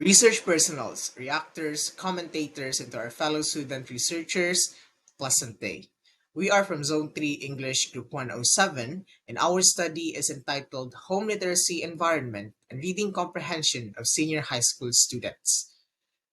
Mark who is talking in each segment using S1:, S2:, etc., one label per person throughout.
S1: research personals, reactors, commentators, and to our fellow student researchers, pleasant day. We are from Zone 3 English Group 107, and our study is entitled Home Literacy Environment and Reading Comprehension of Senior High School Students.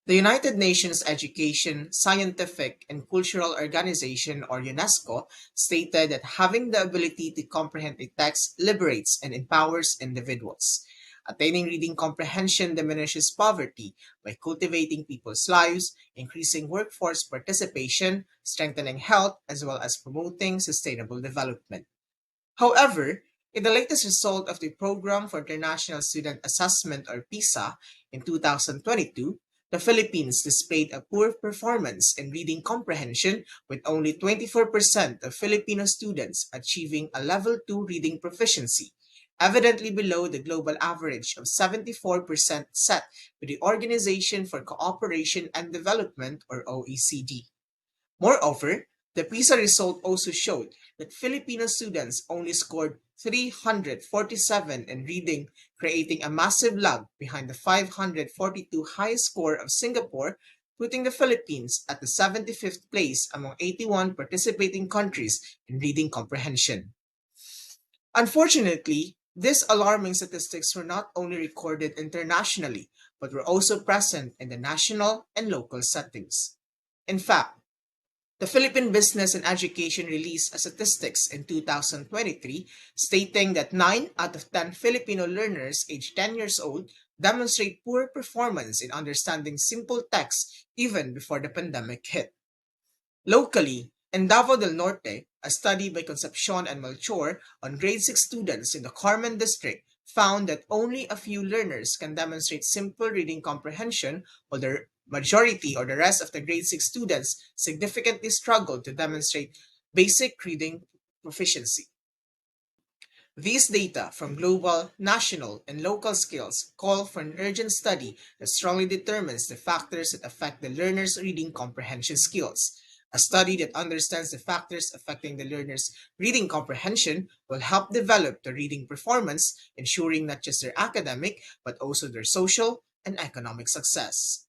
S1: The United Nations Education, Scientific, and Cultural Organization, or UNESCO, stated that having the ability to comprehend a text liberates and empowers individuals. Attaining reading comprehension diminishes poverty by cultivating people's lives, increasing workforce participation, strengthening health, as well as promoting sustainable development. However, in the latest result of the Program for International Student Assessment or PISA in 2022, the Philippines displayed a poor performance in reading comprehension with only 24% of Filipino students achieving a level 2 reading proficiency, evidently below the global average of 74% set by the Organization for Cooperation and Development or OECD. Moreover, the PISA result also showed that Filipino students only scored 347 in reading, creating a massive lag behind the 542 high score of Singapore, putting the Philippines at the 75th place among 81 participating countries in reading comprehension. Unfortunately, these alarming statistics were not only recorded internationally, but were also present in the national and local settings. In fact, the Philippine Business and Education released a statistics in 2023 stating that 9 out of 10 Filipino learners aged 10 years old demonstrate poor performance in understanding simple text even before the pandemic hit. Locally, in Davao del Norte, a study by Concepcion and Melchor on grade 6 students in the Carmen district found that only a few learners can demonstrate simple reading comprehension, while the majority or the rest of the grade 6 students significantly struggled to demonstrate basic reading proficiency. These data from global, national, and local scales call for an urgent study that strongly determines the factors that affect the learner's reading comprehension skills. A study that understands the factors affecting the learner's reading comprehension will help develop the reading performance, ensuring not just their academic but also their social and economic success.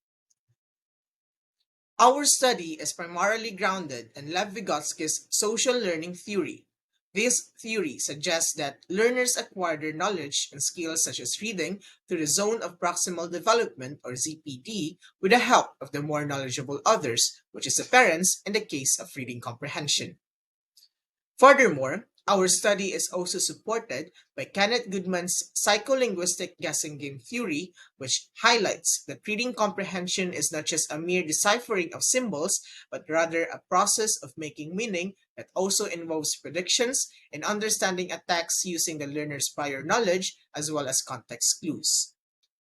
S1: Our study is primarily grounded in Lev Vygotsky's social learning theory. This theory suggests that learners acquire their knowledge and skills such as reading through the zone of proximal development or ZPD with the help of the more knowledgeable others, which is the parents in the case of reading comprehension. Furthermore, our study is also supported by Kenneth Goodman's psycholinguistic guessing game theory, which highlights that reading comprehension is not just a mere deciphering of symbols, but rather a process of making meaning that also involves predictions and understanding a text using the learner's prior knowledge as well as context clues.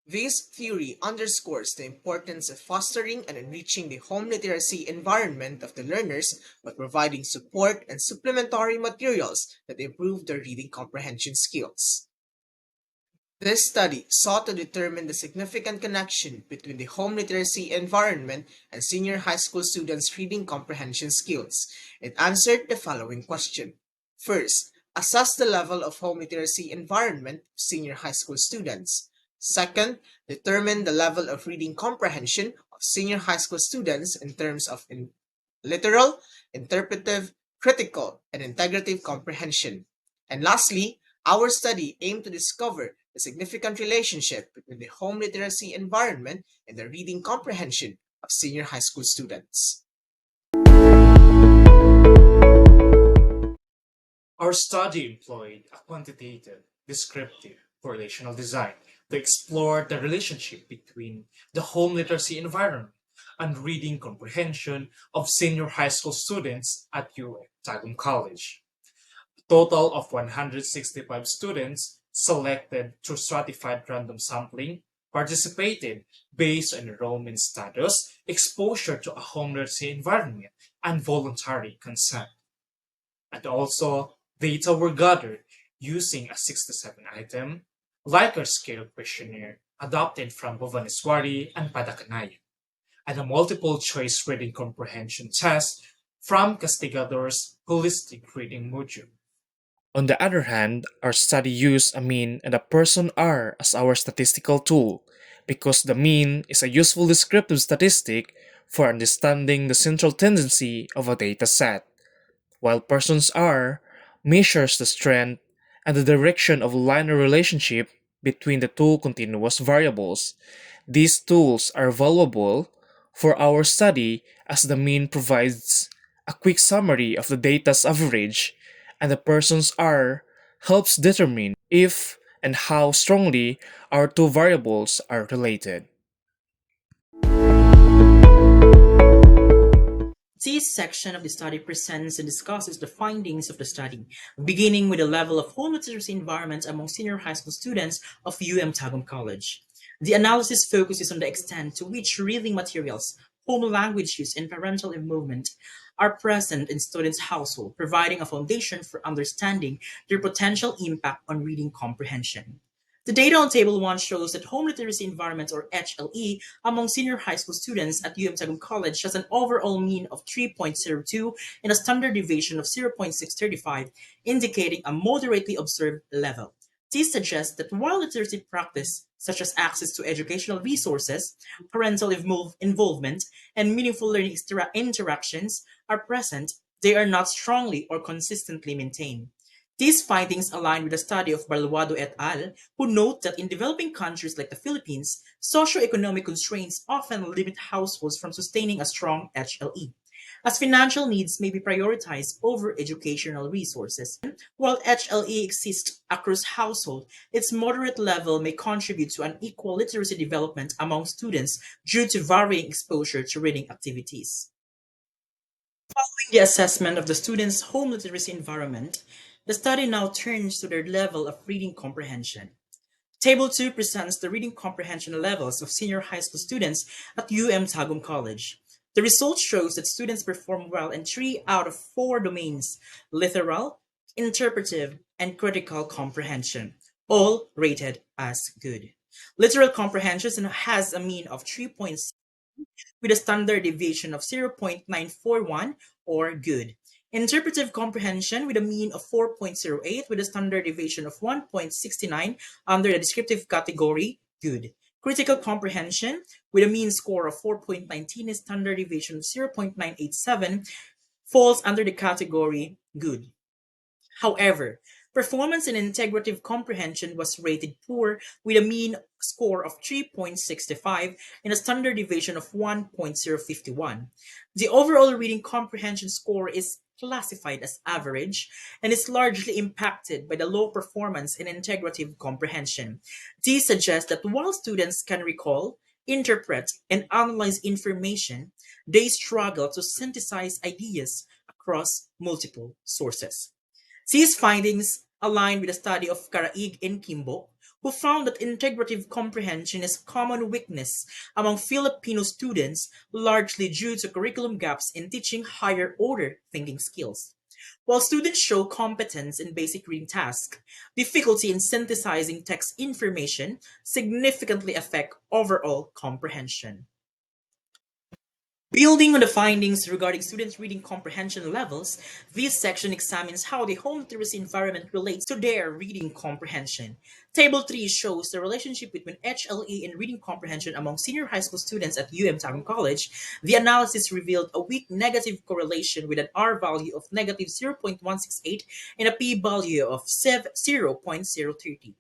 S1: This theory underscores the importance of fostering and enriching the home literacy environment of the learners by providing support and supplementary materials that improve their reading comprehension skills. This study sought to determine the significant connection between the home literacy environment and senior high school students' reading comprehension skills. It answered the following question. First, assess the level of home literacy environment of senior high school students. Second, determine the level of reading comprehension of senior high school students in terms of literal, interpretive, critical, and integrative comprehension. And lastly, our study aimed to discover the significant relationship between the home literacy environment and the reading comprehension of senior high school students.
S2: Our study employed a quantitative, descriptive, relational design to explore the relationship between the home literacy environment and reading comprehension of senior high school students at UM Tagum College. A total of 165 students selected through stratified random sampling participated based on enrollment status, exposure to a home literacy environment, and voluntary consent. And also, data were gathered using a 67-item Likert scale questionnaire adopted from Bhuvaneswari and Padakanayan, and a multiple choice reading comprehension test from Castigador's holistic reading module. On the other hand, our study used a mean and a person R as our statistical tool, because the mean is a useful descriptive statistic for understanding the central tendency of a data set, while persons R measures the strength and the direction of linear relationship between the two continuous variables. These tools are valuable for our study as the mean provides a quick summary of the data's average, and the persons R helps determine if and how strongly our two variables are related.
S3: This section of the study presents and discusses the findings of the study, beginning with the level of home literacy environment among senior high school students of Tagum College. The analysis focuses on the extent to which reading materials, home language use, and parental involvement are present in students' household, providing a foundation for understanding their potential impact on reading comprehension. The data on Table 1 shows that home literacy environment, or HLE, among senior high school students at Tagum College has an overall mean of 3.02 and a standard deviation of 0.635, indicating a moderately observed level. This suggests that while literacy practice, such as access to educational resources, parental involvement, and meaningful learning interactions, are present, they are not strongly or consistently maintained. These findings align with a study of Balwado et al., who note that in developing countries like the Philippines, socioeconomic constraints often limit households from sustaining a strong HLE, as financial needs may be prioritized over educational resources. While HLE exists across households, its moderate level may contribute to unequal literacy development among students due to varying exposure to reading activities. The assessment of the students' home literacy environment, the study now turns to their level of reading comprehension. Table 2 presents the reading comprehension levels of senior high school students at Tagum College. The result shows that students perform well in 3 out of 4 domains: literal, interpretive, and critical comprehension, all rated as good. Literal comprehension has a mean of 3.6 with a standard deviation of 0.941 or good. Interpretive comprehension with a mean of 4.08 with a standard deviation of 1.69 under the descriptive category good. Critical comprehension with a mean score of 4.19 and standard deviation of 0.987 falls under the category good. However, performance in integrative comprehension was rated poor with a mean score of 3.65 and a standard deviation of 1.051. The overall reading comprehension score is classified as average and is largely impacted by the low performance in integrative comprehension. This suggests that while students can recall, interpret, and analyze information, they struggle to synthesize ideas across multiple sources. These findings align with a study of Karaig and Kimbo, who found that integrative comprehension is a common weakness among Filipino students, largely due to curriculum gaps in teaching higher order thinking skills. While students show competence in basic reading tasks, difficulty in synthesizing text information significantly affect overall comprehension. Building on the findings regarding students' reading comprehension levels, this section examines how the home literacy environment relates to their reading comprehension. Table 3 shows the relationship between HLE and reading comprehension among senior high school students at Tagum College. The analysis revealed a weak negative correlation with an R value of negative 0.168 and a P value of 0.030.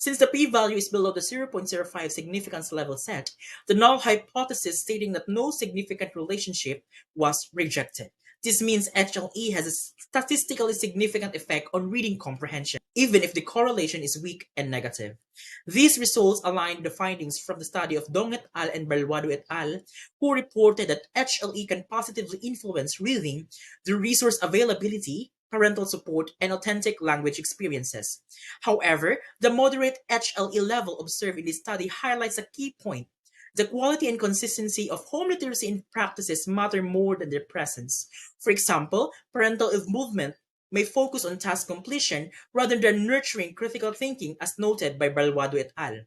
S3: Since the p-value is below the 0.05 significance level set, the null hypothesis stating that no significant relationship was rejected. This means HLE has a statistically significant effect on reading comprehension, even if the correlation is weak and negative. These results align with the findings from the study of Dong et al. And Balwado et al., who reported that HLE can positively influence reading through resource availability, parental support, and authentic language experiences. However, the moderate HLE level observed in this study highlights a key point. The quality and consistency of home literacy in practices matter more than their presence. For example, parental involvement may focus on task completion rather than nurturing critical thinking, as noted by Balwado et al.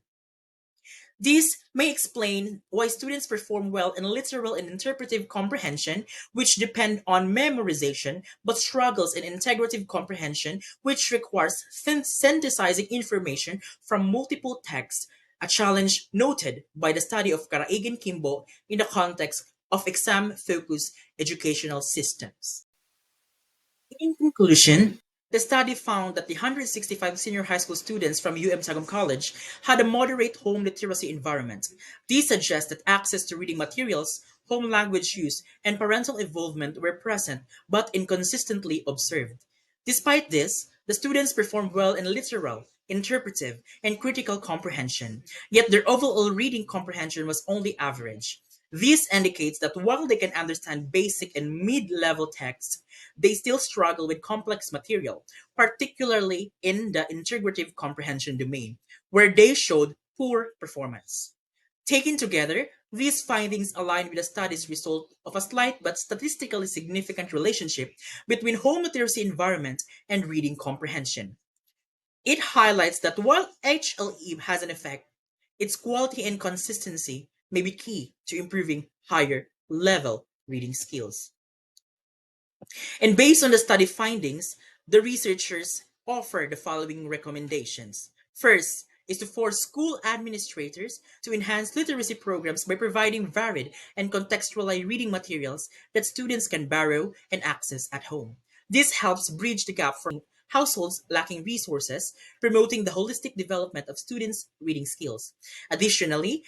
S3: This may explain why students perform well in literal and interpretive comprehension, which depend on memorization, but struggles in integrative comprehension, which requires synthesizing information from multiple texts a challenge noted by the study of Karaigan Kimbo in the context of exam-focused educational systems. In conclusion, the study found that the 165 senior high school students from Tagum College had a moderate home literacy environment. These suggest that access to reading materials, home language use, and parental involvement were present but inconsistently observed. Despite this, the students performed well in literal, interpretive, and critical comprehension, yet their overall reading comprehension was only average. This indicates that while they can understand basic and mid-level texts, they still struggle with complex material, particularly in the integrative comprehension domain, where they showed poor performance. Taken together, these findings align with the study's result of a slight but statistically significant relationship between home literacy environment and reading comprehension. It highlights that while HLE has an effect, its quality and consistency may be key to improving higher level reading skills. And based on the study findings, the researchers offer the following recommendations. First is to force school administrators to enhance literacy programs by providing varied and contextualized reading materials that students can borrow and access at home. This helps bridge the gap for households lacking resources, promoting the holistic development of students' reading skills. Additionally,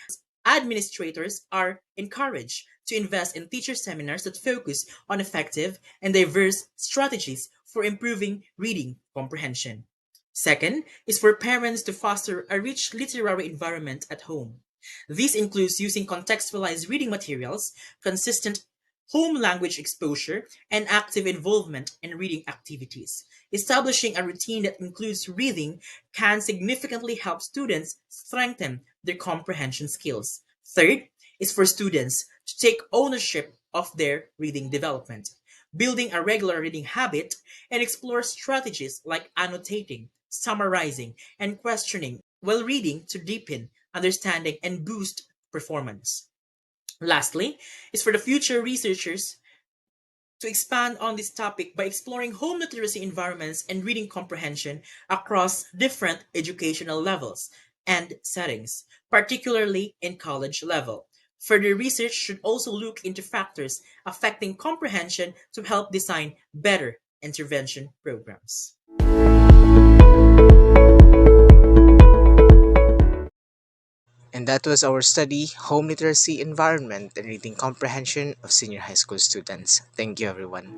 S3: administrators are encouraged to invest in teacher seminars that focus on effective and diverse strategies for improving reading comprehension. Second is for parents to foster a rich literary environment at home. This includes using contextualized reading materials, consistent home language exposure, and active involvement in reading activities. Establishing a routine that includes reading can significantly help students strengthen their comprehension skills. Third is for students to take ownership of their reading development, building a regular reading habit, and explore strategies like annotating, summarizing, and questioning while reading to deepen understanding and boost performance. Lastly, is for the future researchers to expand on this topic by exploring home literacy environments and reading comprehension across different educational levels and settings, particularly in college level. Further research should also look into factors affecting comprehension to help design better intervention programs.
S1: And that was our study, Home Literacy Environment and Reading Comprehension of Senior High School Students. Thank you, everyone.